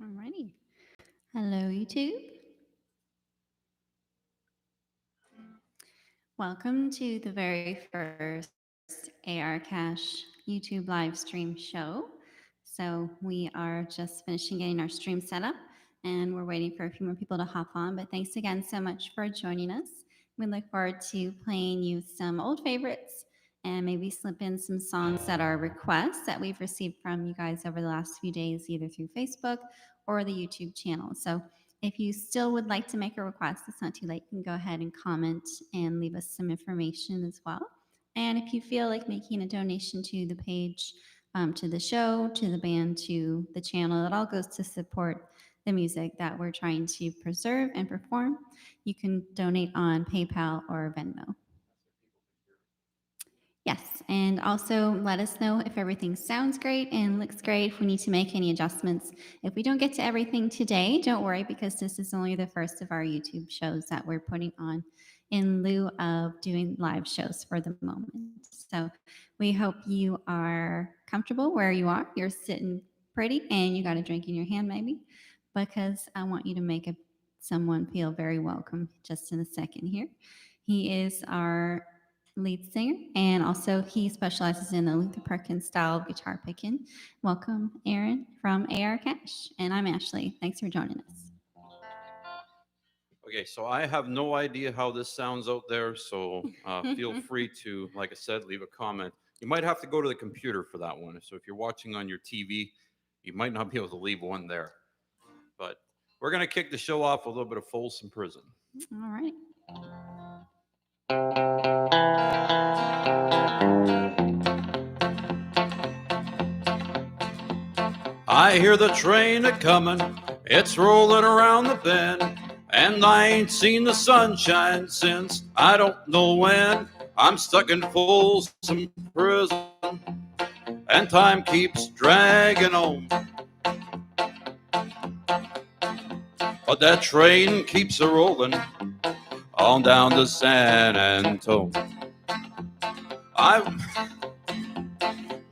Alrighty. Hello, YouTube. Welcome to the very first AR Cash YouTube live stream show. So we are just finishing getting our stream set up and we're waiting for a few more people to hop on. But thanks again so much for joining us. We look forward to playing you some old favorites and maybe slip in some songs that are requests that we've received from you guys over the last few days, either through Facebook or the YouTube channel. So if you still would like to make a request, it's not too late. You can go ahead and comment and leave us some information as well. And if you feel like making a donation to the page, to the show, to the band, to the channel, it all goes to support the music that we're trying to preserve and perform. You can donate on PayPal or Venmo. Yes, and also let us know if everything sounds great and looks great, if we need to make any adjustments. If we don't get to everything today, don't worry because this is only the first of our YouTube shows that we're putting on in lieu of doing live shows for the moment. So we hope you are comfortable where you are. You're sitting pretty and you got a drink in your hand maybe because I want you to make someone feel very welcome just in a second here. He is our lead singer, and also he specializes in the Luther Perkins style of guitar picking. Welcome, Aaron from A.R Cash, and I'm Ashley. Thanks for joining us. Okay, so I have no idea how this sounds out there, so feel free to, like I said, leave a comment. You might have to go to the computer for that one. So if you're watching on your TV, you might not be able to leave one there. But we're going to kick the show off with a little bit of Folsom Prison. All right. I hear the train a-comin', it's rolling around the bend, and I ain't seen the sunshine since I don't know when. I'm stuck in Folsom Prison, and time keeps dragging on. But that train keeps a-rollin' on down to San Antone.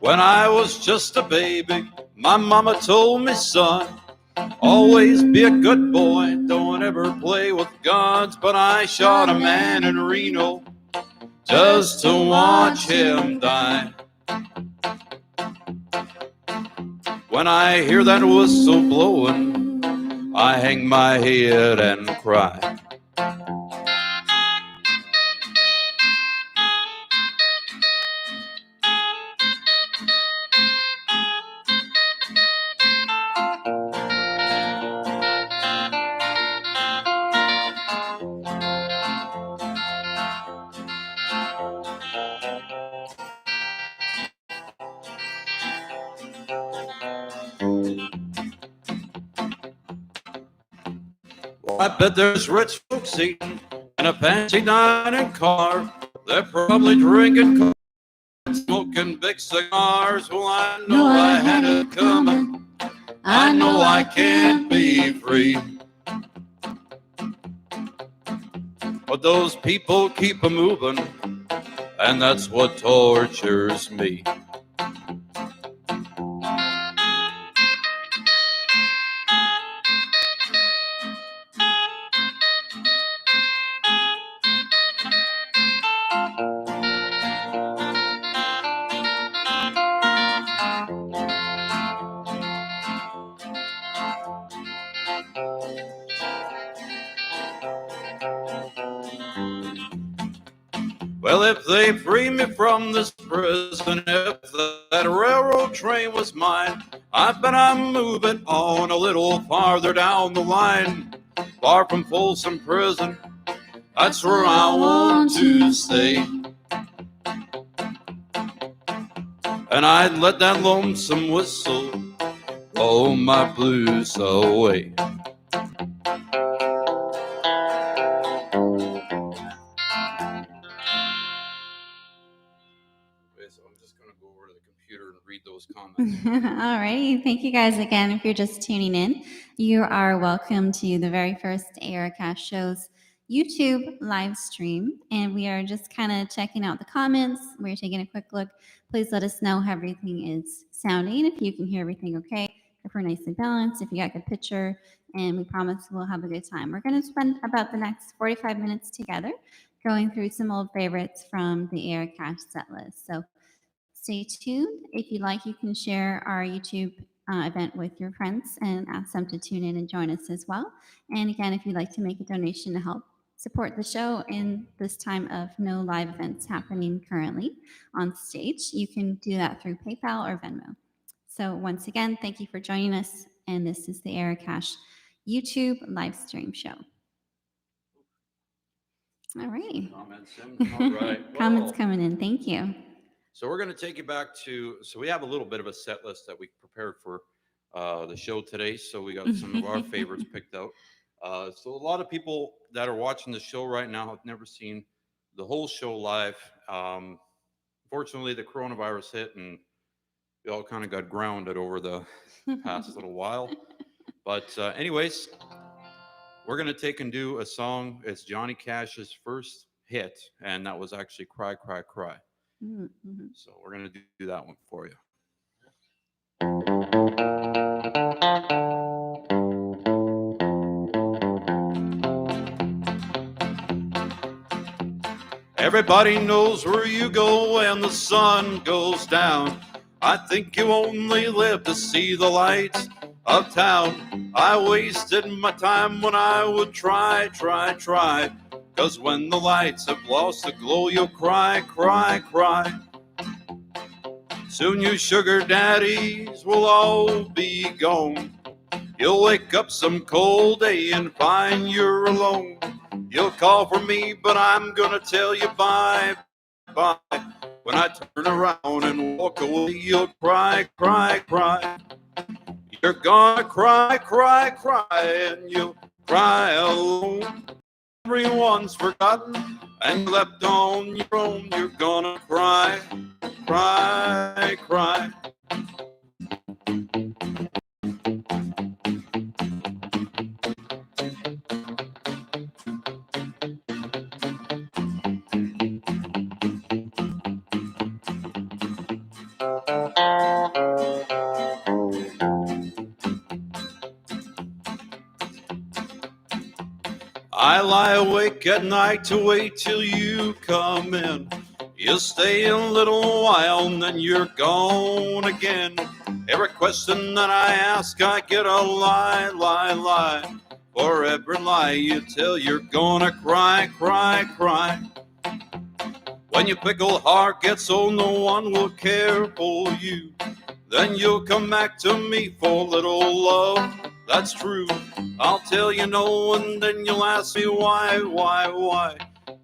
When I was just a baby, my mama told me, son, always be a good boy, don't ever play with guns. But I shot a man in Reno just to watch him die. When I hear that whistle blowing, I hang my head and cry. I bet there's rich folks eating in a fancy dining car. They're probably drinking coffee and smoking big cigars. Well, I know I had it coming. I know I can't be free. But those people keep a moving, and that's what tortures me. Well, if they free me from this prison, if that railroad train was mine, I bet I'm moving on a little farther down the line. Far from Folsom Prison, that's where I want to stay. And I'd let that lonesome whistle blow my blues away. So I'm just going to go over to the computer and read those comments. All right. Thank you guys again. If you're just tuning in, you are welcome to the very first A.R Cash Show's YouTube live stream. And we are just kind of checking out the comments. We're taking a quick look. Please let us know how everything is sounding. If you can hear everything okay. if we're nicely balanced, if you got a good picture, and we promise we'll have a good time. We're going to spend about the next 45 minutes together going through some old favorites from the A.R Cash set list. So stay tuned. If you like, you can share our YouTube event with your friends and ask them to tune in and join us as well. And again, if you'd like to make a donation to help support the show in this time of no live events happening currently on stage, you can do that through PayPal or Venmo. So once again, thank you for joining us. And this is the A.R Cash YouTube live stream show. All righty. Comments in. All right. Comments Well, coming in. Thank you. so we're going to take you back to. So we have a little bit of a set list that we prepared for the show today. So we got some of our favorites picked out. So a lot of people that are watching the show right now have never seen the whole show live. Fortunately, the coronavirus hit and we all kind of got grounded over the past little while. But anyways, we're going to take and do a song. It's Johnny Cash's first hit, and that was actually Cry, Cry, Cry. Mm-hmm. So we're going to do that one for you. Everybody knows where you go when the sun goes down. I think you only live to see the lights of town. I wasted my time when I would try. 'Cause when the lights have lost the glow, you'll cry, cry, cry. Soon you sugar daddies will all be gone. You'll wake up some cold day and find you're alone. You'll call for me, but I'm gonna tell you bye, bye. When I turn around and walk away, you'll cry, cry, cry. You're gonna cry, cry, cry, and you'll cry alone. Everyone's forgotten and left on your own. You're gonna cry, cry, cry. I lie awake at night to wait till you come in. You stay a little while and then you're gone again. Every question that I ask, I get a lie, lie, lie. For every lie you tell, you're gonna cry, cry, cry. When your pickled heart gets old, no one will care for you. Then you'll come back to me for a little love, that's true. I'll tell you no, and then you'll ask me why.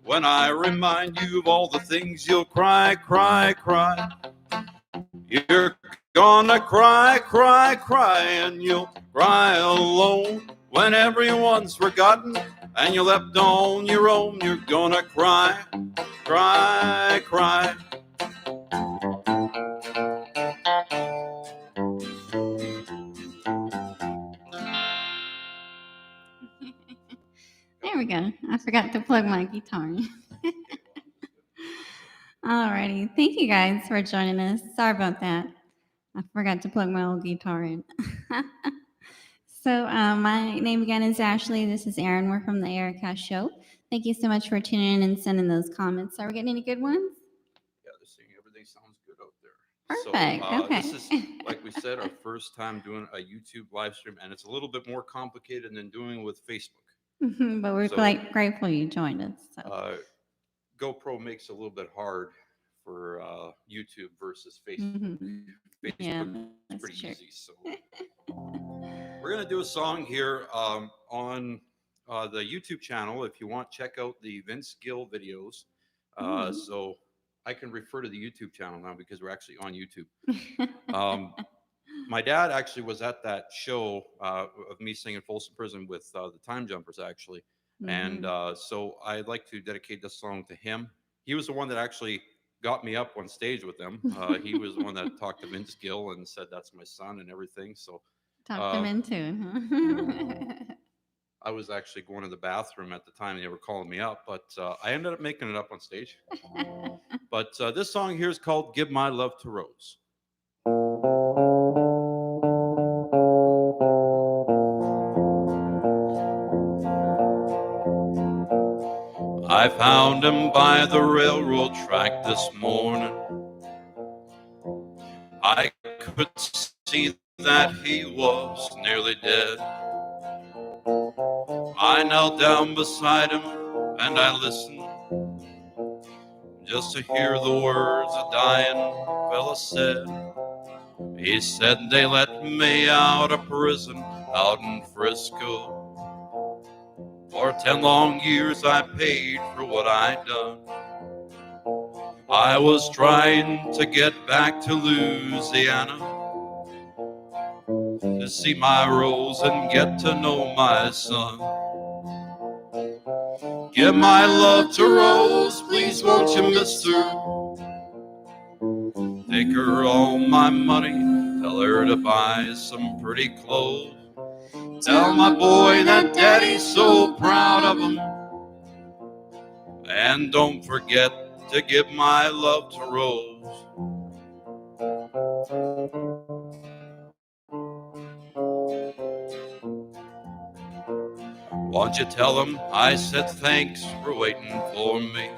When I remind you of all the things, you'll cry, cry, cry. You're gonna cry, cry, cry, and you'll cry alone. When everyone's forgotten and you're left on your own, you're gonna cry, cry, cry. There we go. I forgot to plug my guitar in. Alrighty. Thank you guys for joining us. Sorry about that. I forgot to plug my old guitar in. So my name again is Ashley. This is Erin. We're from the A.R Cash Show. Thank you so much for tuning in and sending those comments. Are we getting any good ones? Yeah, they're saying everything sounds good out there. Perfect. So Okay. this is, like we said, our first time doing a YouTube live stream, and it's a little bit more complicated than doing with Facebook. But we're So- quite grateful you joined us. So. GoPro makes it a little bit hard for YouTube versus Facebook. Facebook Yeah, is pretty true. easy. So we're gonna do a song here on the YouTube channel. If you want, check out the Vince Gill videos. So I can refer to the YouTube channel now because we're actually on YouTube. My dad actually was at that show of me singing Folsom Prison with the Time Jumpers, actually. And so I'd like to dedicate this song to him. He was the one that actually got me up on stage with them. He was the one that talked to Vince Gill and said, "That's my son," and everything. So Talked him into it, huh? I was actually going to the bathroom at the time they were calling me up, but I ended up making it up on stage. But this song here is called "Give My Love to Rose." I found him by the railroad track this morning. I could see that he was nearly dead. I knelt down beside him and I listened just to hear the words a dying fella said. He said they let me out of prison out in Frisco. For 10 long years I paid for what I'd done. I was trying to get back to Louisiana to see my Rose and get to know my son. Give my love to Rose, please won't you, mister? Take her all my money, tell her to buy some pretty clothes. Tell my boy that daddy's so proud of him. And don't forget to give my love to Rose. Won't you tell him I said thanks for waiting for me?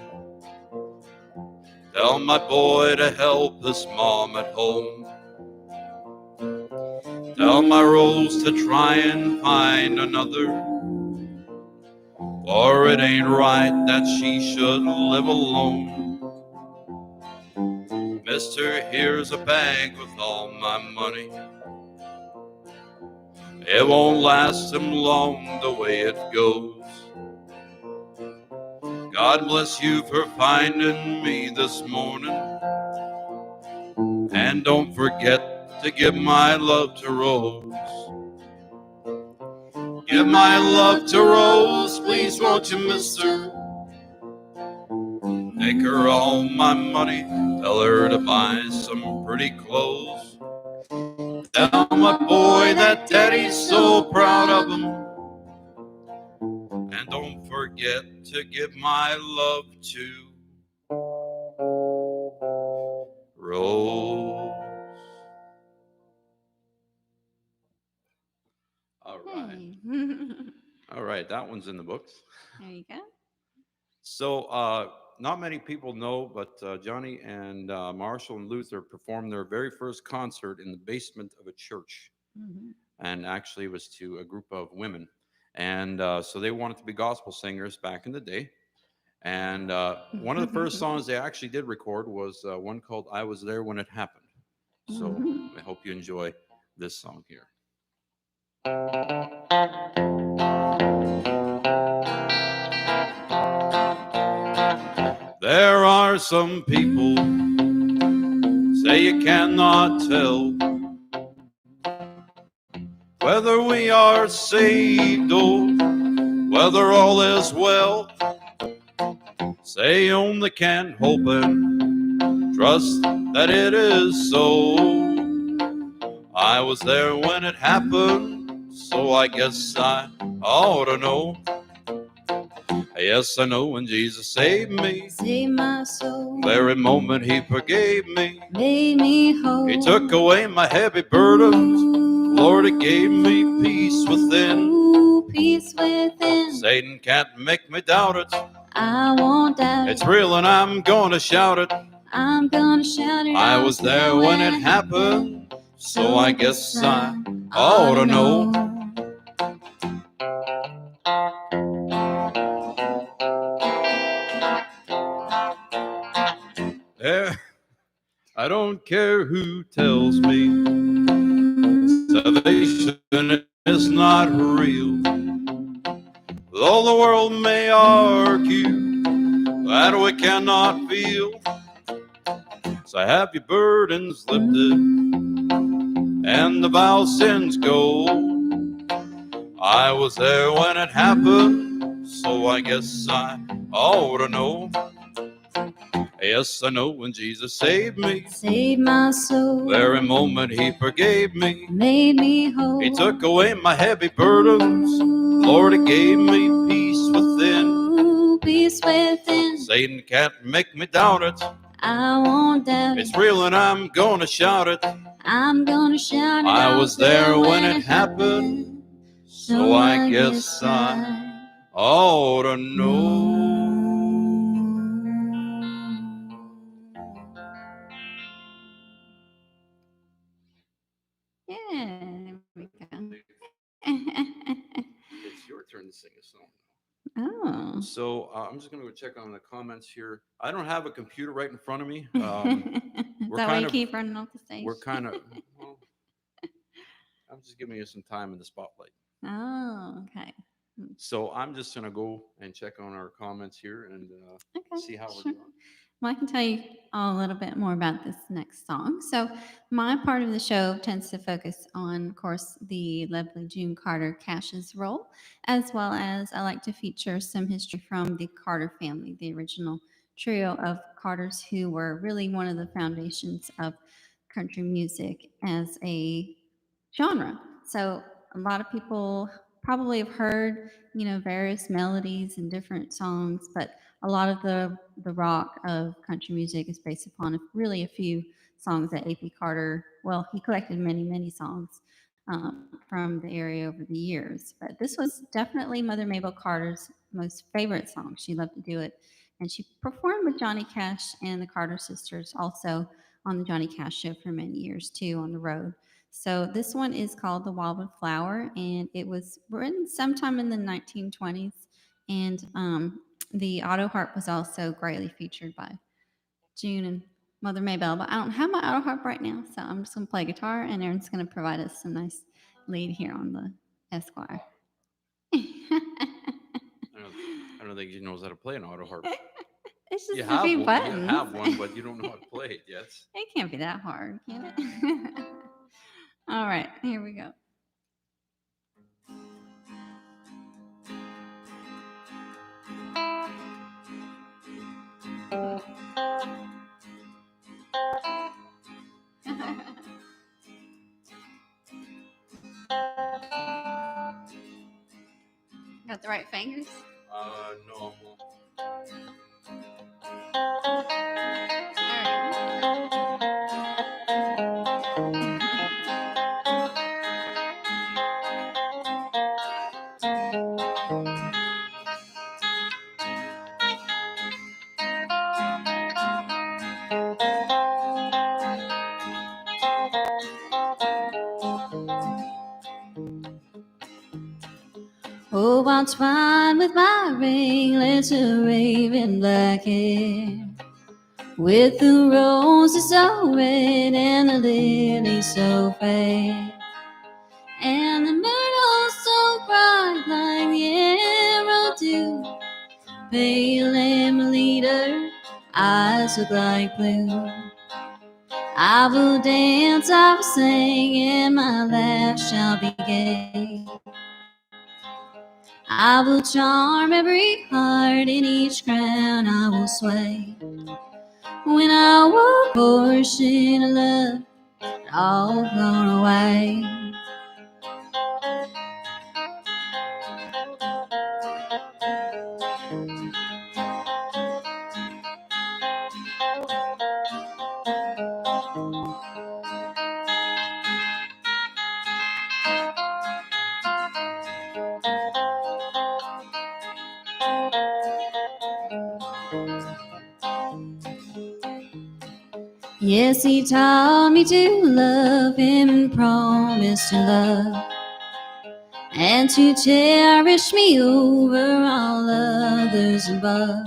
Tell my boy to help his mom at home. Tell my Rose to try and find another, for it ain't right that she should live alone. Mister, here's a bag with all my money. It won't last him long the way it goes. God bless you for finding me this morning. And don't forget to give my love to Rose. Give my love to Rose, please won't you, mister? Take her all my money, tell her to buy some pretty clothes. Tell my boy that daddy's so proud of him. And don't forget to give my love to Rose. All right. Hey. All right, that one's in the books. There you go. So, not many people know, but Johnny and Marshall and Luther performed their very first concert in the basement of a church. Mm-hmm. And actually, it was to a group of women. And so they wanted to be gospel singers back in the day. And one of the first songs they actually did record was one called I Was There When It Happened. So I hope you enjoy this song here. There are some people say you cannot tell whether we are saved or whether all is well. Say you only can hope and trust that it is so. I was there when it happened, so I guess I ought to know. Yes, I know when Jesus saved me, Save my soul, very moment he forgave me, made me whole. He took away my heavy burdens, Lord, He gave me peace within. Ooh, peace within. Satan can't make me doubt it. I won't doubt It's it. real and I'm gonna shout it. I'm gonna shout it. I was there when it happened, so I guess I ought to know. There, I don't care who tells me salvation is not real. Though the world may argue that we cannot feel, so have your burdens lifted and the vile sins go. I was there when it happened, so I guess I ought to know. Yes, I know when Jesus saved me, Saved my soul, very moment he forgave me, made me whole. He took away my heavy burdens, Lord, He gave me peace within. Ooh, peace within. Satan can't make me doubt it. I won't doubt It's it. real and I'm gonna shout it. I'm gonna shout it. I was there when it happened, so I guess I ought to know. sing a song now. Oh. So I'm just going to go check on the comments here. I don't have a computer right in front of me. Is We're that why kind you of, keep running off the stage? we're kind of, well, I'm just giving you some time in the spotlight. Oh, okay. So I'm just going to go and check on our comments here and Okay, see how we're sure. doing. Well, I can tell you a little bit more about this next song. So, my part of the show tends to focus on, of course, the lovely June Carter Cash's role, as well as I like to feature some history from the Carter family, the original trio of Carters who were really one of the foundations of country music as a genre. So, a lot of people probably have heard, various melodies and different songs, but a lot of the rock of country music is based upon really a few songs that A.P. Carter. Well, he collected many songs from the area over the years, but this was definitely Mother Mabel Carter's most favorite song. She loved to do it, and she performed with Johnny Cash and the Carter sisters also on the Johnny Cash show for many years too on the road. So this one is called The Wildwood Flower, and it was written sometime in the 1920s. And the auto harp was also greatly featured by June and Mother Maybelle, but I don't have my auto harp right now, so I'm just going to play guitar, and Aaron's going to provide us some nice lead here on the Esquire. I don't, I don't think he knows how to play an auto harp. It's You just a have few one, you buttons. have one, but you don't know how to play it yet. It can't be that hard, can it? All right, here we go. Got the right fingers? No. Oh, I'll twine with my ringlets of raven black hair, with the roses so red and the lilies so fair, and the myrtle so bright like the arrow dew. Pale Amelita, eyes look like blue. I will dance, I will sing, and my laugh shall be gay. I will charm every heart, in each crown I will sway. When I walk, portion of love, all blown away. Yes, he taught me to love him and promised to love and to cherish me over all others above.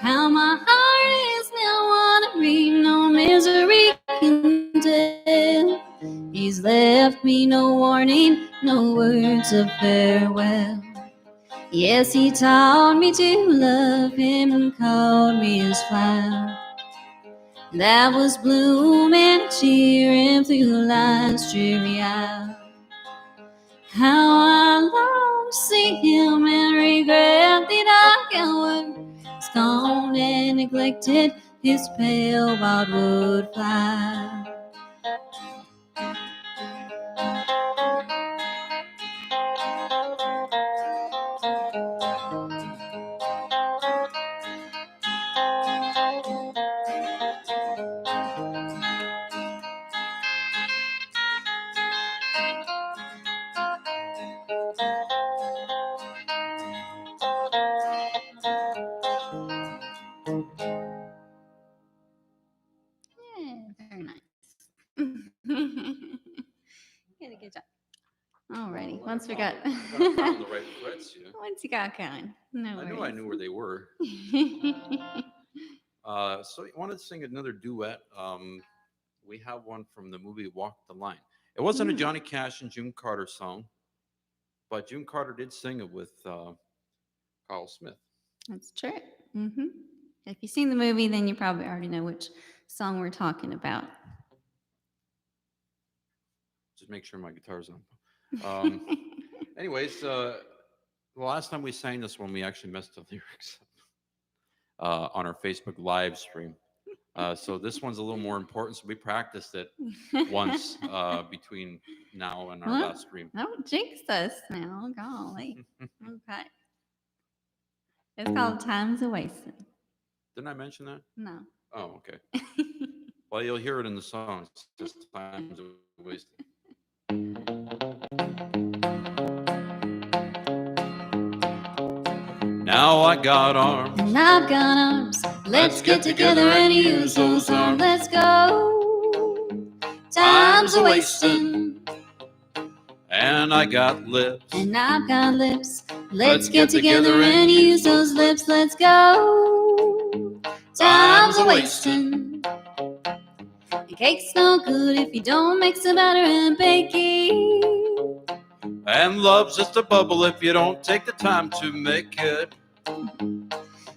How my heart is now wandering, no misery can tell. He's left me no warning, no words of farewell. Yes, he taught me to love him and called me his flower. That was blooming, cheering through life's dreary hour. How I long to see him and regret that I can't work. Scorned and neglected his pale wildwood flower. Yeah, very nice. Once we got found the right frets. Yeah. once you got going. No I worries. knew where they were. So you wanted to sing another duet. We have one from the movie Walk the Line. It wasn't a Johnny Cash and June Carter song, but June Carter did sing it with Carl Smith. That's true. hmm If you've seen the movie, then you probably already know which song we're talking about. Just make sure my guitar's on. Anyways, the last time we sang this one, we actually messed the lyrics on our Facebook live stream. So this one's a little more important. So we practiced it once between now and our last stream. Don't jinx us now. Golly. Okay. It's called Time's a Wasting. Didn't I mention that? No. Oh, okay. Well, you'll hear it in the song. It's just time's a wasting. Now I got arms. And I've got arms. Let's get together and use those arms. Let's go. Time's a wasting. And I got lips. And I've got lips. Let's get together and use those lips. Let's go. Time's a wasting. And cake's no good if you don't mix the batter and bake it. And love's just a bubble if you don't take the time to make it.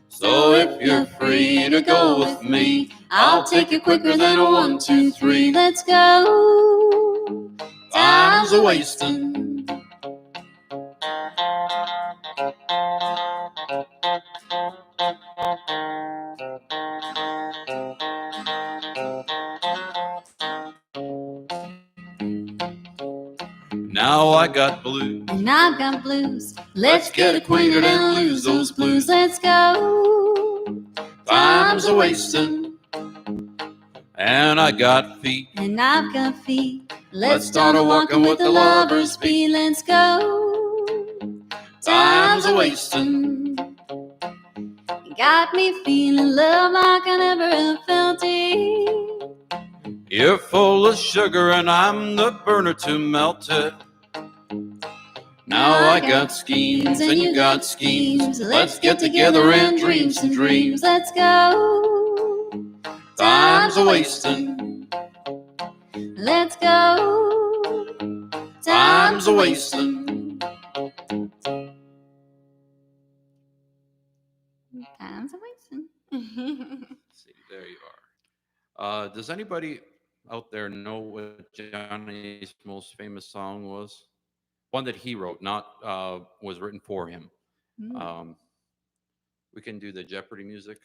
So if you're free to go with me, I'll take it quicker than a 1, 2, 3. Let's go. Time's a wasting. Now I got blues. And I've got blues. Let's get acquainted and lose those blues. Let's go. Time's a wasting. And I got feet. And I've got feet. Let's start a walking with the lovers' feet. Let's go. Time's a wasting. You got me feeling love like I never have felt it. You're full of sugar and I'm the burner to melt it. Now I got schemes and you got schemes. Let's get together and dream some dreams. Let's go. Time's a wasting. Let's go. Time's a wasting. Time's a wasting. See, there you are. Does anybody out there know what Johnny's most famous song was? One that he wrote, not was written for him. We can do the Jeopardy music.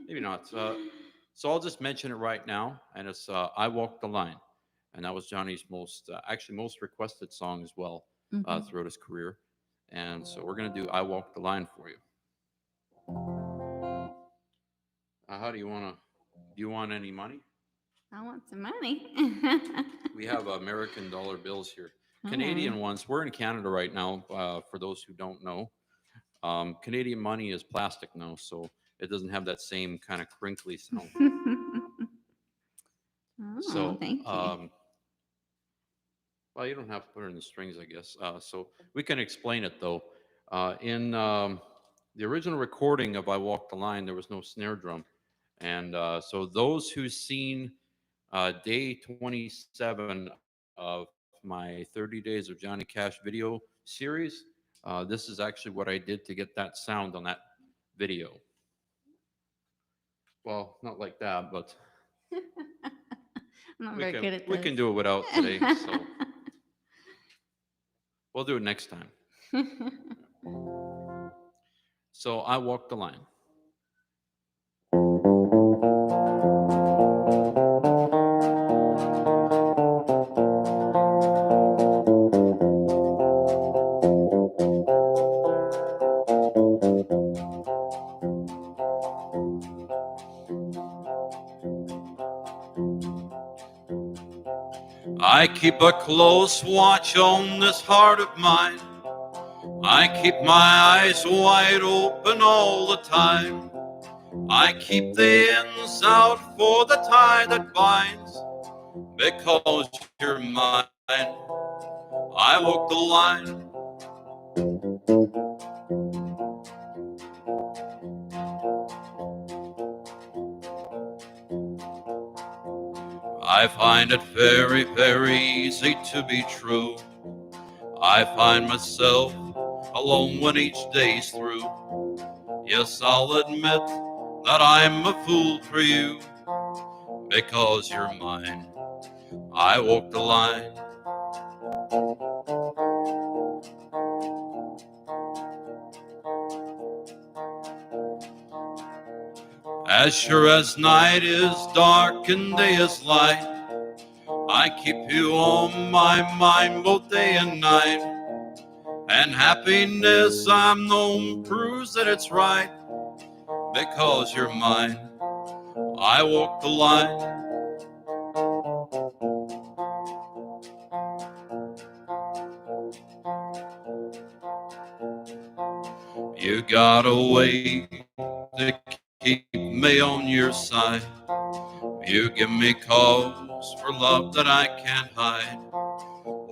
Maybe not. So I'll just mention it right now, and it's "I Walk the Line," and that was Johnny's most requested song as well throughout his career. And so we're gonna do "I Walk the Line" for you. How do you want to? Do you want any money? I want some money. We have American dollar bills here. Canadian ones. We're in Canada right now. For those who don't know, Canadian money is plastic now, so it doesn't have that same kind of crinkly sound. So, thank you. Well, you don't have to put it in the strings, I guess. So we can explain it though. In the original recording of "I Walk the Line," there was no snare drum, and so those who've seen day 27 of my 30 Days of Johnny Cash video series, this is actually what I did to get that sound on that video. Well, not like that, but I'm not very good at this. we can do it without today. So we'll do it next time. So I walk the line. I keep a close watch on this heart of mine. I keep my eyes wide open all the time. I keep the ends out for the tie that binds, because you're mine. I walk the line. I find it very, very easy to be true. I find myself alone when each day's through. Yes, I'll admit that I'm a fool for you, because you're mine. I walk the line. As sure as night is dark and day is light, I keep you on my mind both day and night. And happiness I'm known proves that it's right, because you're mine. I walk the line. You got a way to keep me on your side. You give me cause for love that I can't hide.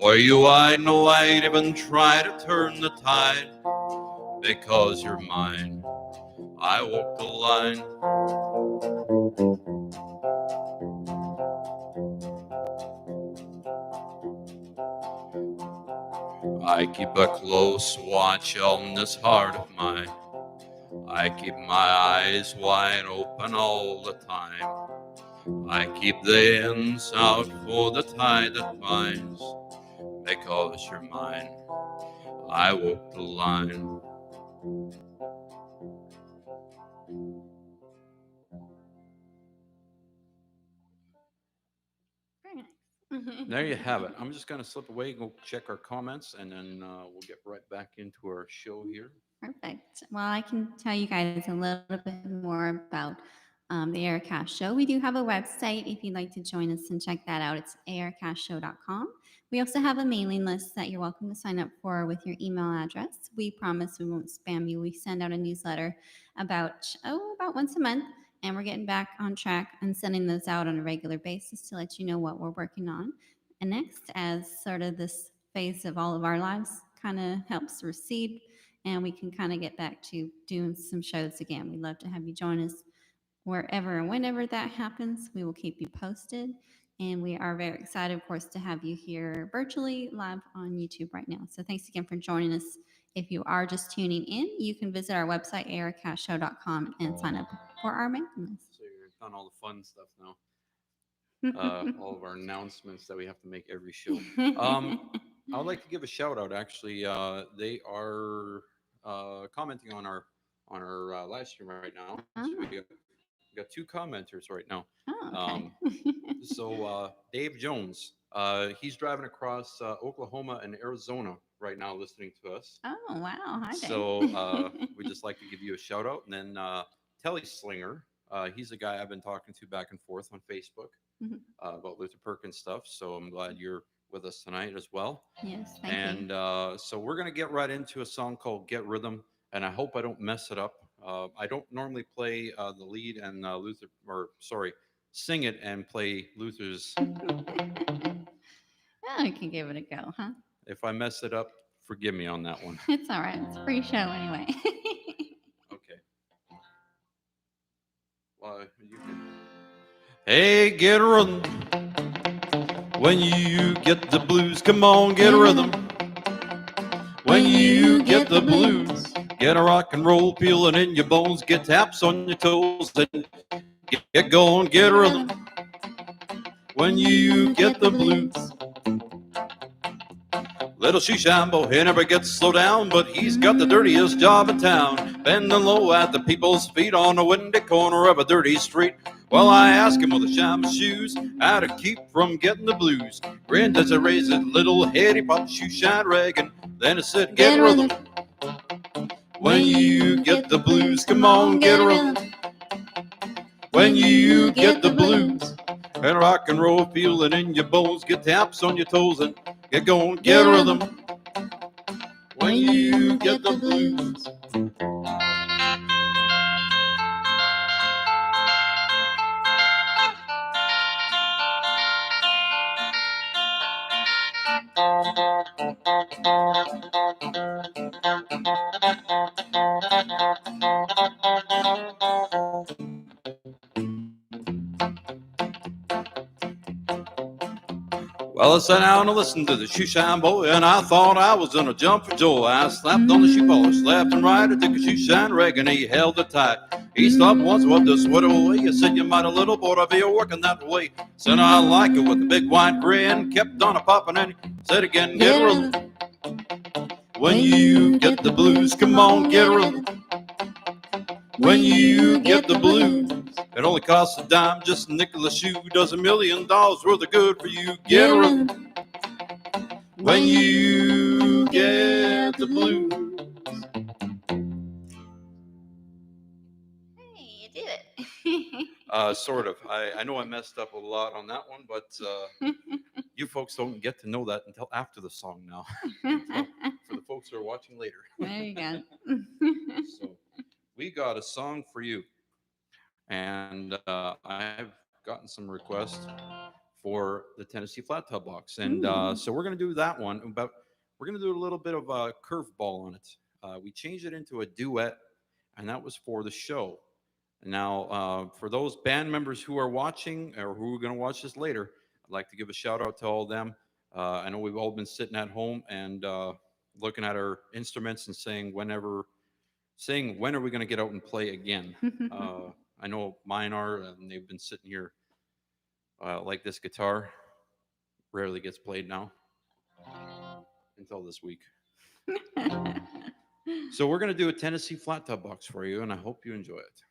For you I know I'd even try to turn the tide, because you're mine. I walk the line. I keep a close watch on this heart of mine. I keep my eyes wide open all the time. I keep the ends out for the tide that binds, because you're mine. I walk the line. Very nice. There you have it. I'm just going to slip away, go check our comments, and then we'll get right back into our show here. Perfect. Well, I can tell you guys a little bit more about the A.R Cash Show. We do have a website if you'd like to join us and check that out. It's arcashshow.com. We also have a mailing list that you're welcome to sign up for with your email address. We promise we won't spam you. We send out a newsletter about once a month, and we're getting back on track and sending those out on a regular basis to let you know what we're working on. And next, as sort of this phase of all of our lives kind of helps recede, and we can kind of get back to doing some shows again. We'd love to have you join us wherever and whenever that happens. We will keep you posted. And we are very excited, of course, to have you here virtually live on YouTube right now. So thanks again for joining us. If you are just tuning in, you can visit our website, arcashshow.com, and sign up for our mailing list. So you're on all the fun stuff now. All of our announcements that we have to make every show. I would like to give a shout out. Actually, they are commenting on our live stream right now. So we got two commenters right now. Oh, Dave Jones, he's driving across Oklahoma and Arizona right now, listening to us. Oh, wow. Hi, Dave. So we just like to give you a shout out, and then Telly Slinger. He's a guy I've been talking to back and forth on Facebook about Luther Perkins stuff. So I'm glad you're with us tonight as well. Yes, thank you. And so we're going to get right into a song called Get Rhythm. And I hope I don't mess it up. I don't normally play the lead and sing it and play Luther's. I can give it a go, huh? If I mess it up, forgive me on that one. It's all right. It's a free show anyway. Okay. Well, you can. Hey, get a rhythm. When you get the blues, come on, get a rhythm. When you get the blues, get a rock and roll feeling in your bones, get taps on your toes, and get going, get a rhythm. When you get the blues. Little Shishambo, he never gets slowed down, but he's got the dirtiest job in town. Bending low at the people's feet on a windy corner of a dirty street. Well, I asked him with a sham of shoes how to keep from getting the blues. Grinned as I raised his little head, he popped shoe shine ragging. Then he said, get a rhythm. When you get the blues, come on, get a rhythm. When you get the blues, and rock and roll feeling in your bones, get taps on your toes and get going, get a rhythm. When you get the blues. Well, I sat down and listened to the shoe shine boy, and I thought I was gonna jump for joy. I slapped on the shoe polish left and right. I took a shoe shine rag and he held it tight. He stopped once, rubbed the sweat away. He said, "You might a little boy to be working that way." Said, "I like it," with a big wide grin. Kept on a popping and he said again, "Get a rhythm. When you get the blues, come on, get a rhythm. When you get the blues, it only costs a dime, just a nickel a shoe. Does $1,000,000 worth of good for you. Get a rhythm. When you get the blues." Hey, you did it. Sort of. I know I messed up a lot on that one, but you folks don't get to know that until after the song now. For the folks who are watching later. There you go. So we got a song for you, and I've gotten some requests for the Tennessee Flat Top Box, and so we're going to do that one. But we're going to do a little bit of a curveball on it. We changed it into a duet, and that was for the show. Now, for those band members who are watching or who are going to watch this later, I'd like to give a shout out to all of them. I know we've all been sitting at home and looking at our instruments and saying, when are we going to get out and play again? I know mine are, and they've been sitting here like this guitar rarely gets played now until this week. So we're going to do a Tennessee Flat Top Box for you, and I hope you enjoy it.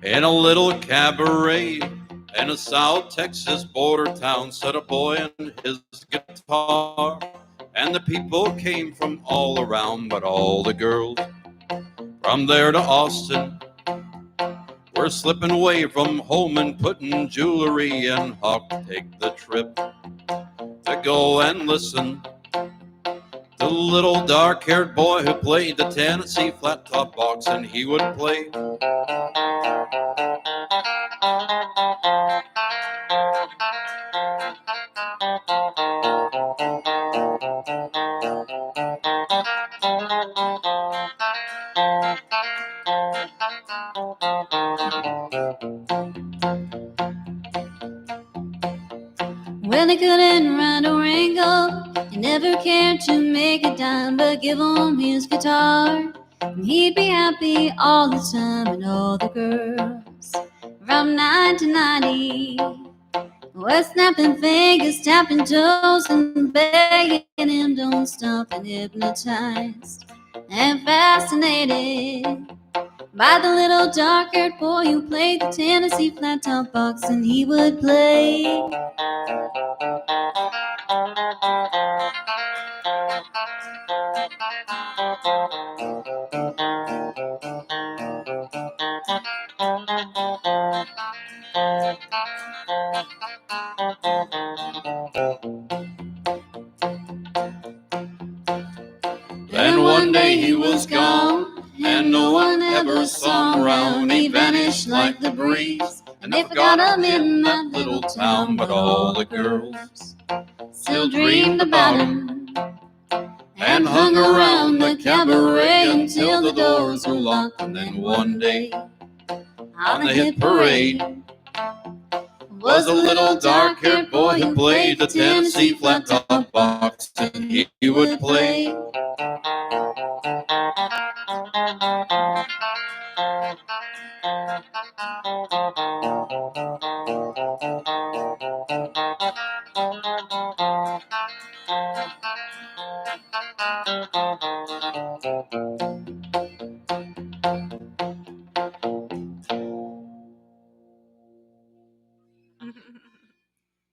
In a little cabaret in a South Texas border town sat a boy and his guitar, and the people came from all around, but all the girls from there to Austin were slipping away from home and putting jewelry in. Hawk, take the trip to go and listen to the little dark-haired boy who played the Tennessee Flat Top Box, and he would play. Well, he couldn't ride or wrangle. He never cared to make a dime, but give him his guitar, and he'd be happy all the time. And all the girls from 1990 were snapping fingers, tapping toes, and begging him don't stop. And hypnotized and fascinated by the little dark-haired boy who played the Tennessee Flat Top Box, and he would play. Then one day he was gone, and no one ever saw him around. He vanished like the breeze, and they forgot him in that little town. But all the girls still dreamed about him and hung around the cabaret until the doors were locked. And then one day on the hit parade was a little dark-haired boy who played the Tennessee Flat Top Box, and he would play.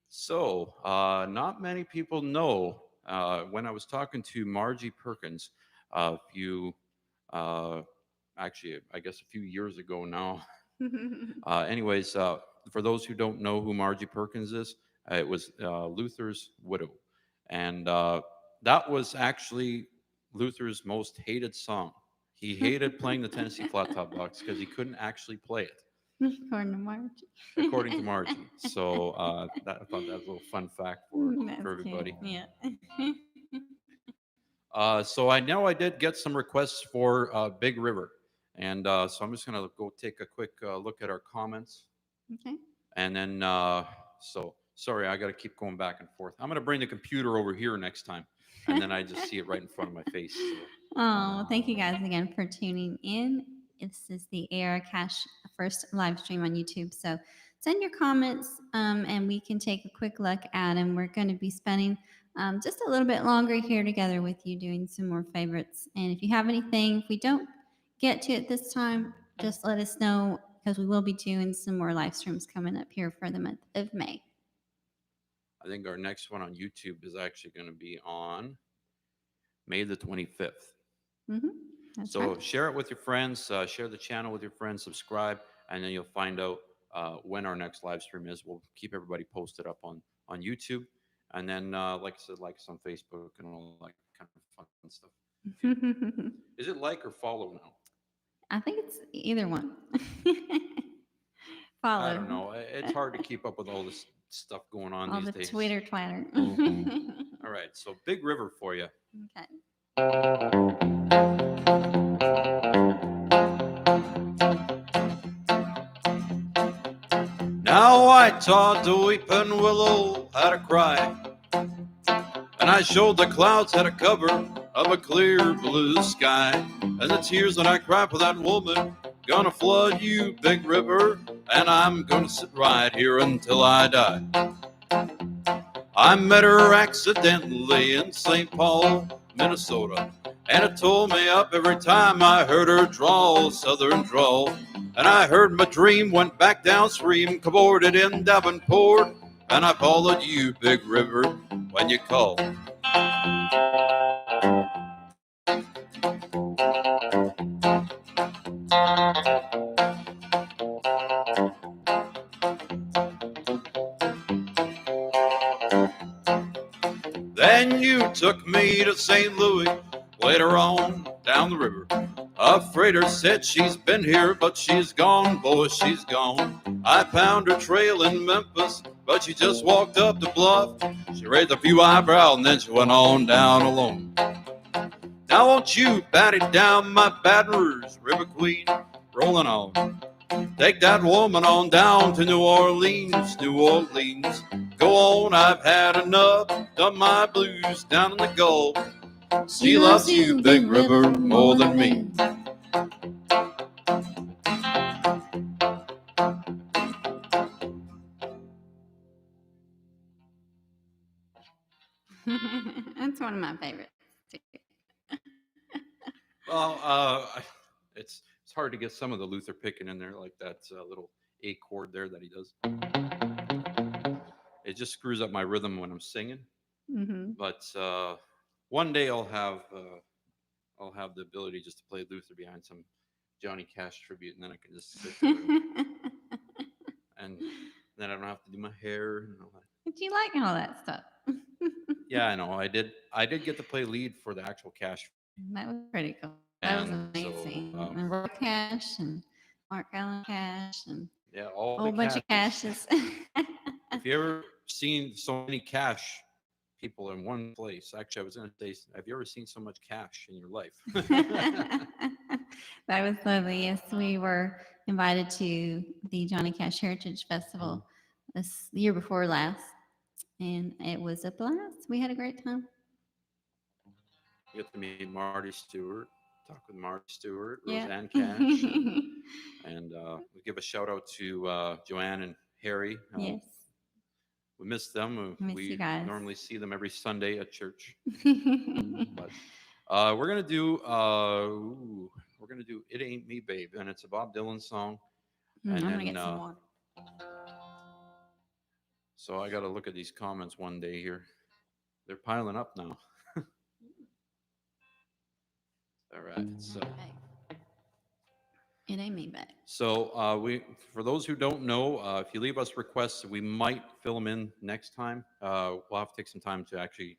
So, not many people know. When I was talking to Margie Perkins a few, uh, actually, I guess a few years ago now. Anyways, for those who don't know who Margie Perkins is, it was Luther's widow. And that was actually Luther's most hated song. He hated playing the Tennessee flat top box because he couldn't actually play it, According to Margie. according to Margie. So I thought that was a little fun fact for That's cute. everybody. Yeah. So I know I did get some requests for Big River, and so I'm just gonna go take a quick look at our comments, Okay. and then so sorry, I got to keep going back and forth. I'm gonna bring the computer over here next time, and then I just see it right in front of my face. So Oh, thank you guys again for tuning in. This is the A.R Cash first live stream on YouTube. So send your comments and we can take a quick look at them. We're going to be spending just a little bit longer here together with you doing some more favorites. And if you have anything, if we don't get to it this time, just let us know because we will be doing some more live streams coming up here for the month of May. I think our next one on YouTube is actually going to be on May the 25th. Mm-hmm. That's So right. share it with your friends, share the channel with your friends, subscribe, and then you'll find out when our next live stream is. We'll keep everybody posted up on YouTube, and then like I said, like us on Facebook and all that kind of fun stuff. If you, is it like or follow now? I think it's either one. I don't Follow know. It's hard to keep up with all this stuff going on all these the days. Twitter twatter. All right, so Big River for you. Okay. Now I taught the weeping willow how to cry, and I showed the clouds how to cover of a clear blue sky. And the tears that I cried for that woman gonna flood you, Big River, and I'm gonna sit right here until I die. I met her accidentally in St. Paul, Minnesota, and it tore me up every time I heard her drawl, southern drawl. And I heard my dream went back downstream, cavorted in Davenport, and I followed you, Big River, when you called. Then you took me to St. Louis later on down the river. A freighter said she's been here, but she's gone, boy, she's gone. I found her trail in Memphis, but she just walked up the bluff. She raised a few eyebrows and then she went on down alone. Now won't you bat it down, my Baton Rouge River Queen, rolling on. Take that woman on down to New Orleans, New Orleans. Go on, I've had enough, done my blues down in the Gulf. She loves you, Big River, more than me. That's one of my favorites too. Well, it's hard to get some of the Luther picking in there, like that little A chord there that he does. It just screws up my rhythm when I'm singing. Mm-hmm. But one day I'll have the ability just to play Luther behind some Johnny Cash tribute, and then I can just sit there and then I don't have to do my hair and all that. But you like all that stuff. Yeah, I know. I did get to play lead for the actual Cash, That was pretty cool. That was and so amazing. And Roy Cash and Mark Allen Cash and yeah, a all whole the bunch of Cashes. Cashes. If you ever seen so many Cash people in one place, actually, I was going to say, have you ever seen so much cash in your life? That was lovely. Yes, we were invited to the Johnny Cash Heritage Festival this year before last, and it was a blast. We had a great time. You get to meet Marty Stewart, talk with Marty Stewart, Yeah. Roseanne Cash, and we give a shout out to Joanne and Harry. Yes. We miss them. Miss you We guys. normally see them every Sunday at church, but we're gonna do "It Ain't Me, Babe," and it's a Bob Dylan song. I'm And gonna then get some water. so I got to look at these comments one day here. They're piling up now. All right, so. Hey, it ain't me back. So for those who don't know, if you leave us requests, we might fill them in next time. We'll have to take some time to actually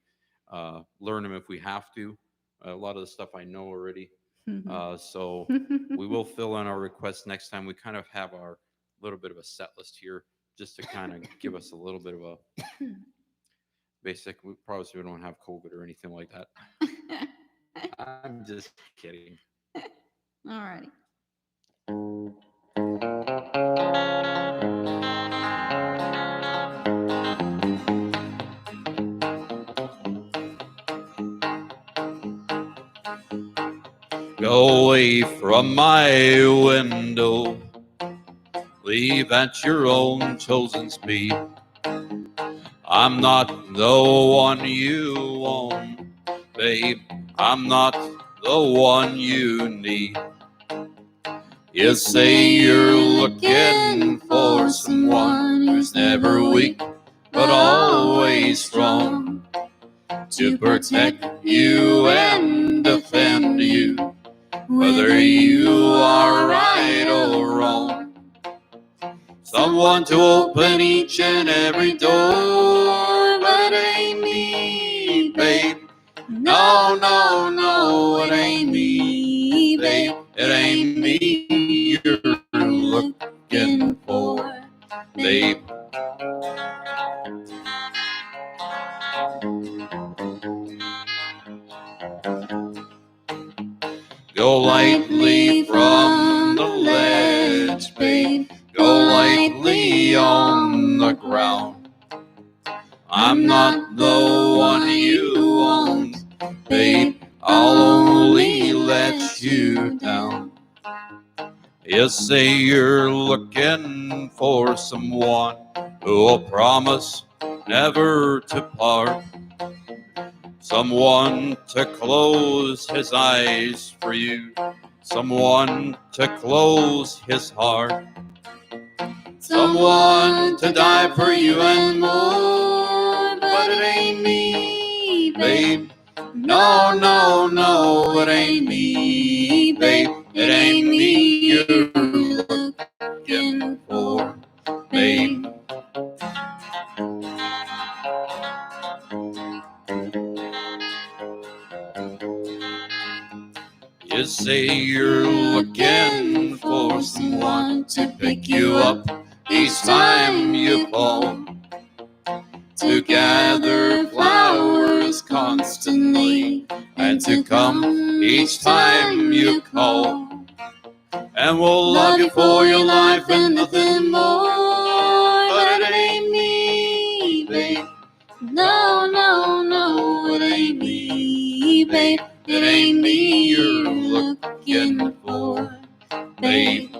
learn them if we have to. A lot of the stuff I know already. So we will fill in our requests next time. We kind of have our little bit of a set list here just to kind of give us a little bit of a basic. We probably so we don't have COVID or anything like that. I'm just kidding. Alrighty. Go away from my window, leave at your own chosen speed. I'm not the one you want, babe. I'm not the one you need. You say you're looking for someone who's never weak, but always strong, to protect you and defend you, whether you are right or wrong. Someone to open each and every door, but it ain't me, babe. No, no, no, it ain't me, babe. It ain't me you're looking for, babe. Go lightly from the ledge, babe. Go lightly on the ground. I'm not the one you want, babe. I'll only let you down. You say you're looking for someone who will promise never to part. Someone to close his eyes for you. Someone to close his heart. Someone to die for you and more. But it ain't me, babe. No, no, no, it ain't me, babe. It ain't me you're looking for, babe. You say you're looking for someone to pick you up each time you fall, to gather flowers constantly, and to come each time you call. And we'll love you for your life and nothing more. But it ain't me, babe. No, no, no, it ain't me, babe. It ain't me you're looking for, babe.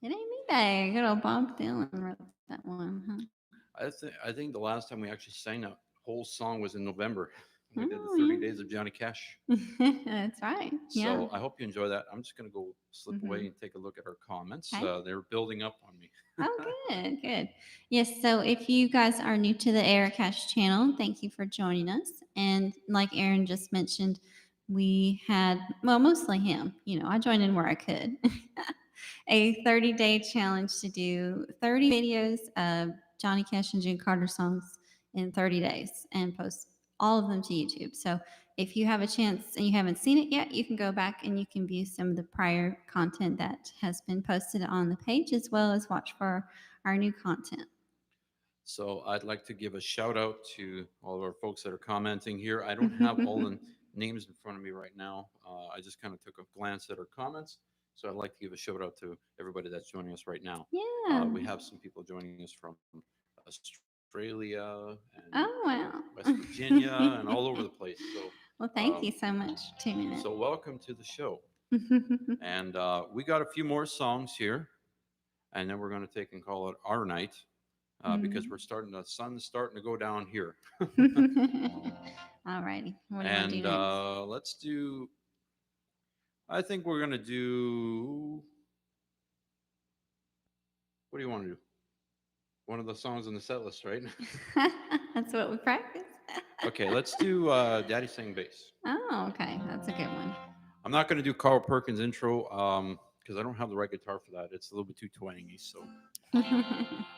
It ain't me babe. Good old Bob Dylan wrote that one, huh? I think the last time we actually sang a whole song was in November. We did the Oh, 30 yeah. Days of Johnny Cash. That's right. Yeah. So I hope you enjoy that. I'm just going to go slip Mm-hmm. away and take a look at our comments. Okay. They're building up on me. Oh, good, good. Yes, so if you guys are new to the A.R Cash channel, thank you for joining us. And like Aaron just mentioned, we had, well, mostly him. I joined in where I could. A 30-day challenge to do 30 videos of Johnny Cash and June Carter songs in 30 days and post all of them to YouTube. So if you have a chance and you haven't seen it yet, you can go back and you can view some of the prior content that has been posted on the page, as well as watch for our new content. So I'd like to give a shout out to all of our folks that are commenting here. I don't have all the names in front of me right now. I just kind of took a glance at our comments. So I'd like to give a shout out to everybody that's joining us right now. Yeah. We have some people joining us from Australia and Oh, wow. West Virginia and all over the place. So, Well, thank you so much for tuning in. so welcome to the show. And we got a few more songs here, and then we're going to take and call it our night because we're starting. The sun's starting to go down here. All righty. What do you want to do And next? let's do. I think we're going to do. What do you want to do? One of the songs on the set list, right? That's what we practice. Okay, let's do Daddy Sang Bass. Oh, okay. That's a good one. I'm not going to do Carl Perkins' intro because I don't have the right guitar for that. It's a little bit too twangy. So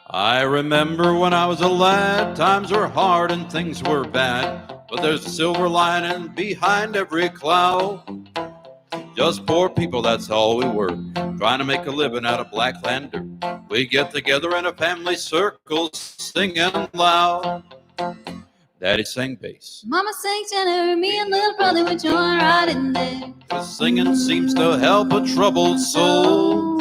I remember when I was a lad, times were hard and things were bad, but there's a silver lining behind every cloud. Just poor people, that's all we were, trying to make a living out of Blacklander. We get together in a family circle, singing loud. Daddy sang bass, Mama sang tenor, me and little brother would join right in there. 'cause singing seems to help a troubled soul.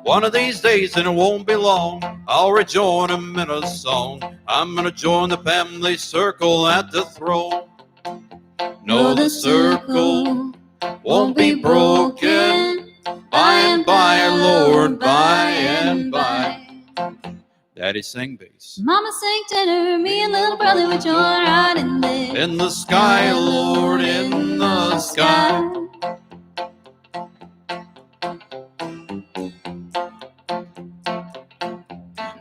One of these days, and it won't be long, I'll rejoin him in a song. I'm gonna join the family circle at the throne. No, the circle won't be broken. By and by, Lord, by and by. Daddy sang bass. Mama sang tenor, me and little brother would join right in there. In the sky, Lord, in the sky.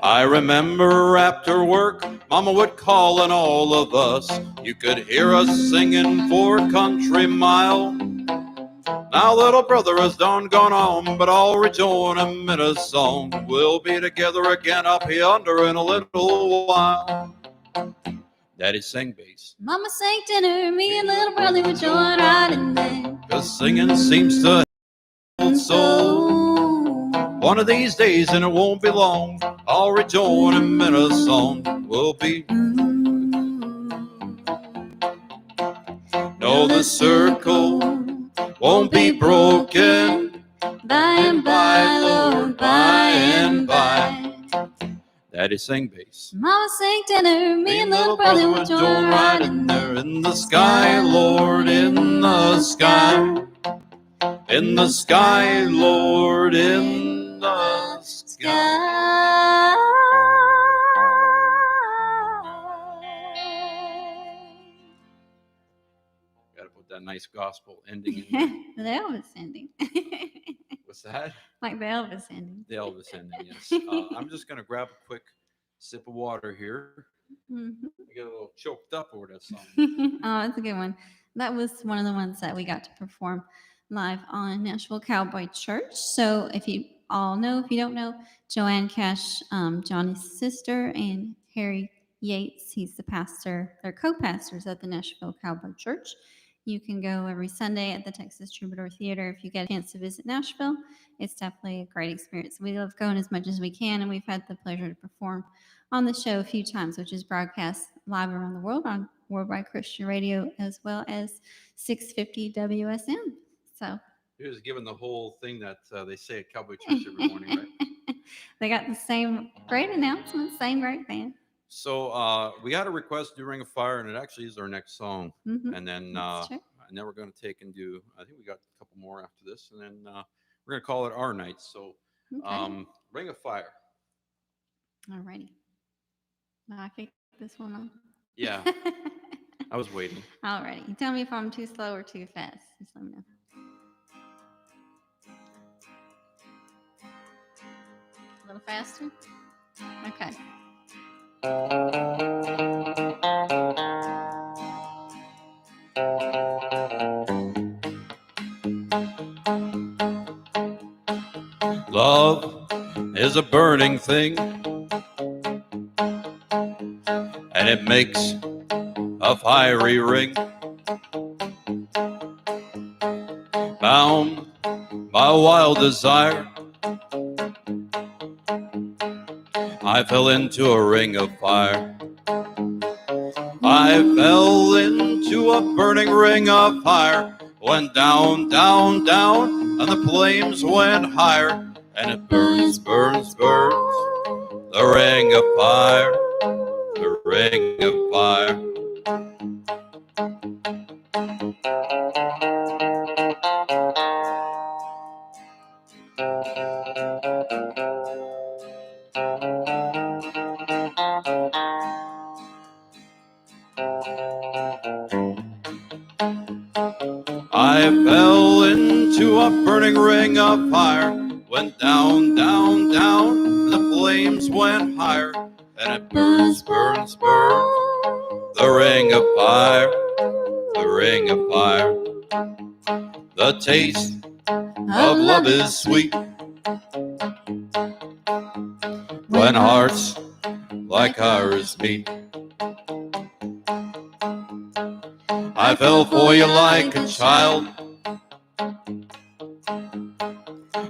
I remember after work, Mama would call on all of us. You could hear us singing for a country mile. Now little brother has done gone on, but I'll rejoin him in a song. We'll be together again up yonder in a little while. Daddy sang bass. Mama sang tenor, me and little brother would join right in there. 'Cause singing seems to help soul. One of these days, and it won't be long, I'll rejoin him in a song. We'll be. No, the circle won't be broken. By and by, Lord, by and by. Daddy sang bass. Mama sang tenor, me and little brother would join right in there. In the sky, Lord, in the sky. In the sky, Lord, in the sky. Gotta put that nice gospel ending in there. The Elvis ending. What's that? Like the Elvis ending. The Elvis ending, yes. I'm just gonna grab a quick sip of water here. Mm-hmm. I get a little choked up over that song. Oh, that's a good one. That was one of the ones that we got to perform live on Nashville Cowboy Church. So if you all know, if you don't know, Joanne Cash, Johnny's sister, and Harry Yates, he's the pastor, they're co-pastors at the Nashville Cowboy Church. You can go every Sunday at the Texas Troubadour Theater if you get a chance to visit Nashville. It's definitely a great experience. We love going as much as we can, and we've had the pleasure to perform on the show a few times, which is broadcast live around the world on Worldwide Christian Radio as well as 650 WSM. So He was given the whole thing that they say at Cowboy Church every morning, right? They got the same great announcement, same great band. So we got a request to Ring of Fire, and it actually is our next song. Mm-hmm. And then we're going to take and do, I think we got a couple more after this, and then we're going to call it our night. So Ring of Fire. Alrighty. I kicked this one on. Yeah. I was waiting. Alrighty. You tell me if I'm too slow or too fast. Just let me know. A little faster? Okay. Love is a burning thing, and it makes a fiery ring. Bound by wild desire, I fell into a ring of fire. I fell into a burning ring of fire. Went down, down, down, and the flames went higher. And it burns, burns, burns, the ring of fire, the ring of fire. I fell into a burning ring of fire. Went down, down, down, the flames went higher, and it burns, burns, burns, the ring of fire, the ring of fire. The taste of love is sweet. When hearts like ours meet, I fell for you like a child.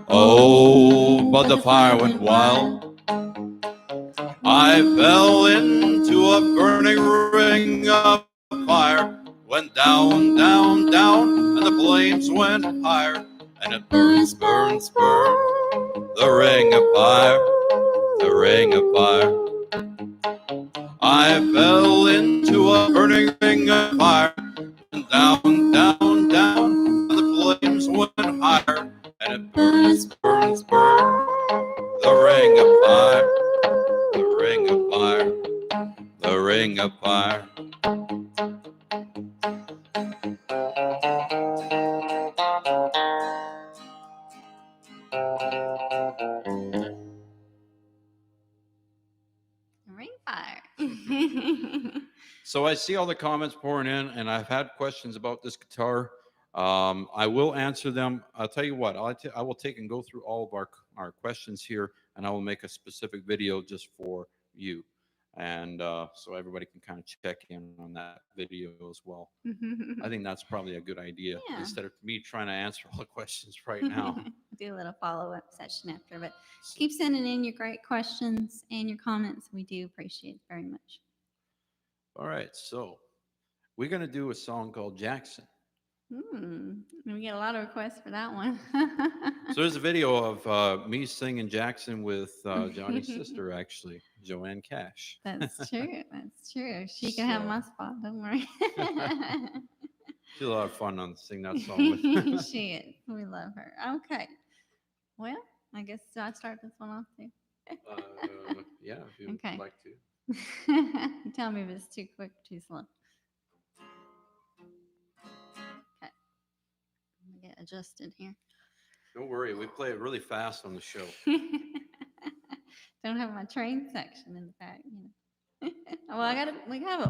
Oh, but the fire went wild. I fell into a burning ring of fire. Went down, down, down, and the flames went higher. And it burns, burns, burns, the ring of fire, the ring of fire. I fell into a burning ring of fire. Went down, down, down, and the flames went higher. And it burns, burns, burns, the ring of fire, the ring of fire, the ring of fire. Ring fire. So I see all the comments pouring in, and I've had questions about this guitar. I will answer them. I'll tell you what, I will take and go through all of our questions here, and I will make a specific video just for you. And so everybody can kind of check in on that video as well. I think that's probably a good idea, Yeah. instead of me trying to answer all the questions right now. Do a little follow-up session after, but keep sending in your great questions and your comments. We do appreciate it very much. All right, so we're going to do a song called Jackson. We get a lot of requests for that one. So there's a video of me singing Jackson with Johnny's sister, actually, A.R Cash. That's true. That's true. She can have my spot. Don't worry. She's a lot of fun on sing that song with. She is. We love her. Okay. Well, I guess I start this one off too. Yeah, if you Okay. would like to. Tell me if it's too quick, too slow. Okay. Let me get adjusted here. Don't worry, we play it really fast on the show. Don't have my train section in the back, you know. Well, I got it. We have a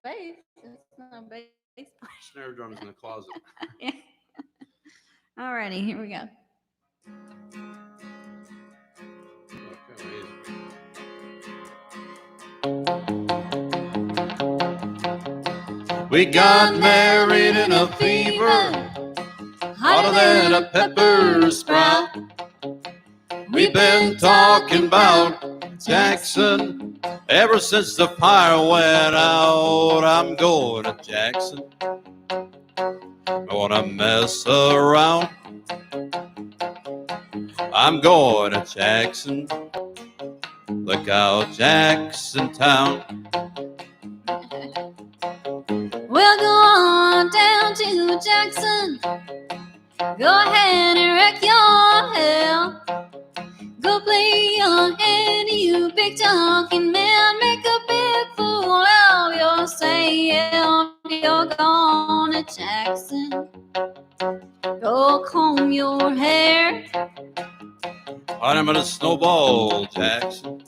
bass. It's not a bass part. Snare drum's in the closet. Yeah. Alrighty, here we go. We got married in a fever, hotter than a pepper sprout. We've been talking about Jackson ever since the fire went out. I'm going to Jackson, gonna mess around. I'm going to Jackson, look out Jackson Town. We'll go on down to Jackson. Go ahead and wreck your hell. Go play your hand, you big talking man. Make a big fool of yourself. You're going to Jackson. Go comb your hair. I'm gonna snowball Jackson.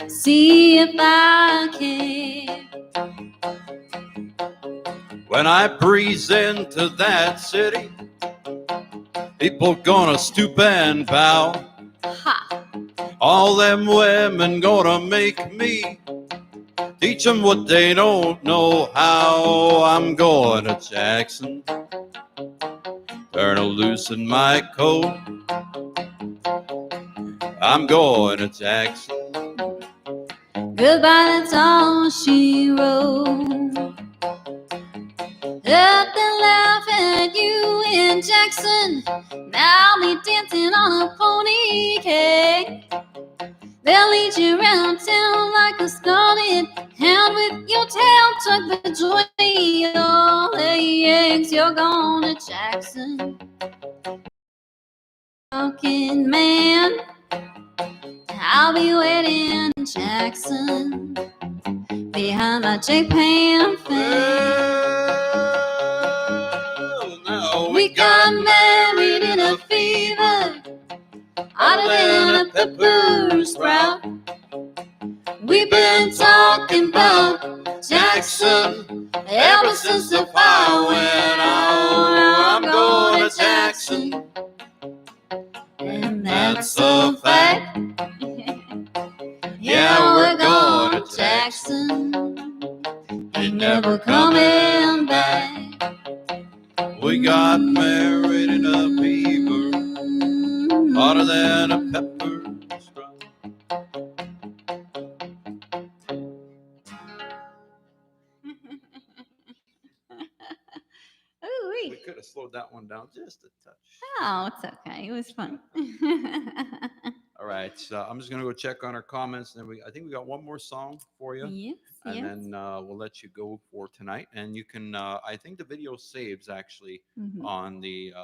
See if I can. When I breeze into that city, people gonna stoop and bow. Ha! All them women gonna make me teach them what they don't know how. I'm going to Jackson, turn loose in my coat. I'm going to Jackson. Goodbye, that's all she wrote. Up and laugh at you in Jackson. Now be dancing on a pony cake. They'll lead you around town like a scarlet hound with your tail tucked between your legs. You're going to Jackson. Talking man, I'll be waiting in Jackson behind my J-Pan fence. Now We got married in a fever, hotter than a pepper sprout. We've been talking about Jackson ever since the fire went out. I'm going to Jackson, We got married in a fever, hotter than a pepper stripe. Ooh-wee. We could have slowed that one down just a touch. Oh, it's okay. It was fun. All right, so I'm just gonna go check on our comments, and then I think we got one more song for you, Yes, and yes. then we'll let you go for tonight. And you can, I think the video saves actually Hmm. on the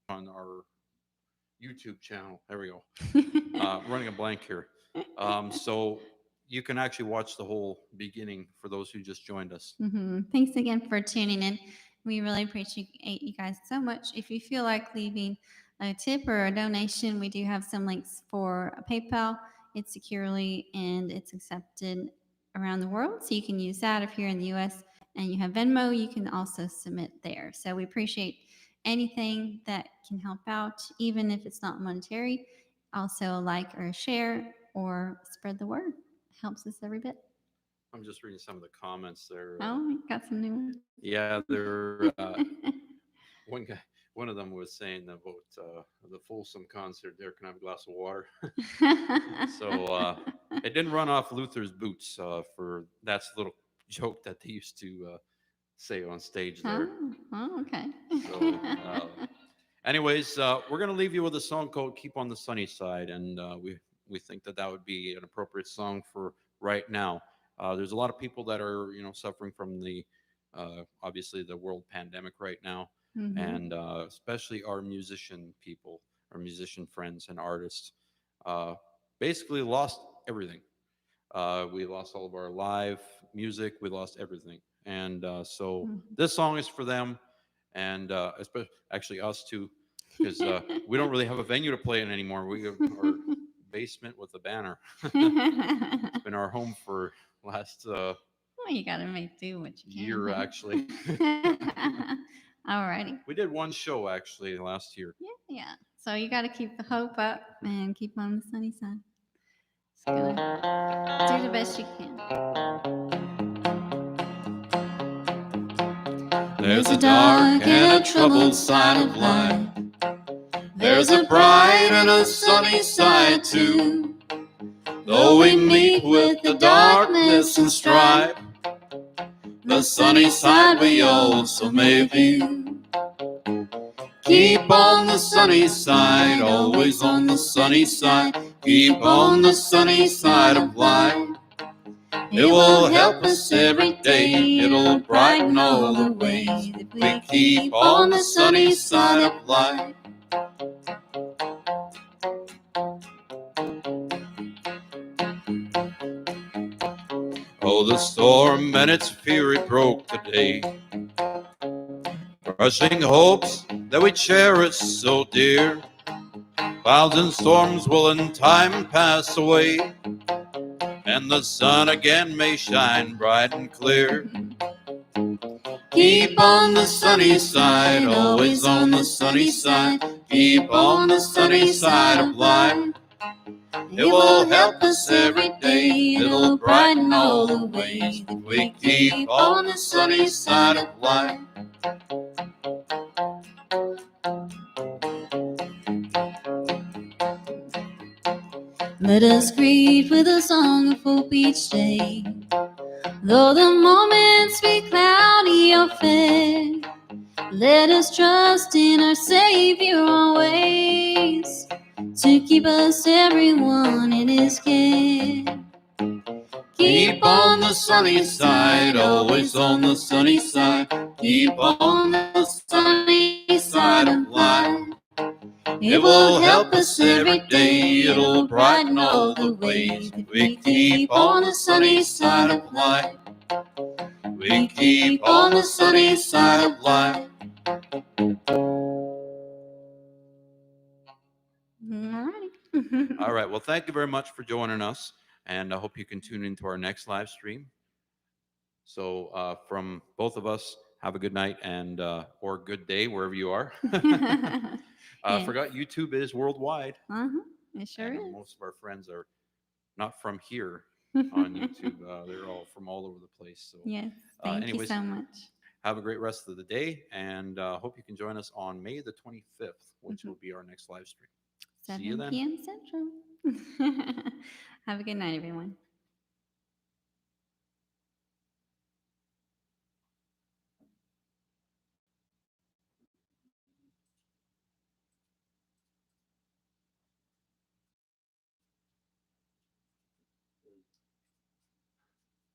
on our YouTube channel. There we go. Running a blank here. So you can actually watch the whole beginning for those who just joined us. Thanks again for tuning in. We really appreciate you guys so much. If you feel like leaving a tip or a donation, we do have some links for a PayPal. It's securely and it's accepted around the world. So you can use that if you're in the US and you have Venmo, you can also submit there. So we appreciate anything that can help out, even if it's not monetary. Also, a like or a share or spread the word. It helps us every bit. I'm just reading some of the comments there. Oh, we got some new ones. Yeah, they're one guy. One of them was saying about the Folsom concert. There, can I have a glass of water? So it didn't run off Luther's boots. For that's a little joke that they used to say on stage there. Oh, okay. So, anyways, we're gonna leave you with a song called "Keep on the Sunny Side," and we think that that would be an appropriate song for right now. There's a lot of people that are suffering from the obviously the world pandemic right now, Mm-hmm. and especially our musician people, our musician friends and artists, uh, basically lost everything. We lost all of our live music. We lost everything, and so this song is for them, and especially actually us too, because we don't really have a venue to play in anymore. We have our basement with a banner. It's been our home for last Well, you gotta make do what you year can, actually. huh? Alrighty. We did one show actually last year. Yeah, yeah. So you gotta keep the hope up and keep on the sunny side. Just gotta do the best you can. There's a dark and a troubled side of life. There's a bright and a sunny side too. Though we meet with the darkness and strife, the sunny side we also may view. Keep on the sunny side, always on the sunny side. Keep on the sunny side of life. It will help us every day, it'll brighten all the ways if we keep on the sunny side of life. Oh, the storm and its fury broke today, crushing hopes that we cherish so dear. Clouds and storms will in time pass away, and the sun again may shine bright and clear. Keep on the sunny side, always on the sunny side. Keep on the sunny side of life. It will help us every day, it'll brighten all the ways if we keep on the sunny side of life. Let us greet with a song of hope each day. Though the moments be cloudy or fair, let us trust in our Savior always, to keep us everyone in His care. Keep on the sunny side, always on the sunny side. Keep on the sunny side of life. It will help us every day, it'll brighten all the ways if we keep on the sunny side of life. We keep on the sunny side of life. Alrighty. All right. Well, thank you very much for joining us, and I hope you can tune into our next live stream. So, from both of us, have a good night and or good day wherever you are. Yeah. Forgot YouTube is worldwide, Uh-huh. It sure and is. most of our friends are not from here on YouTube. They're all from all over the place. So, Yes. Thank you anyways, so much. Have a great rest of the day, and hope you can join us on May the 25th, which will be our next live stream. See you 7 then. p.m. Central. Have a good night, everyone.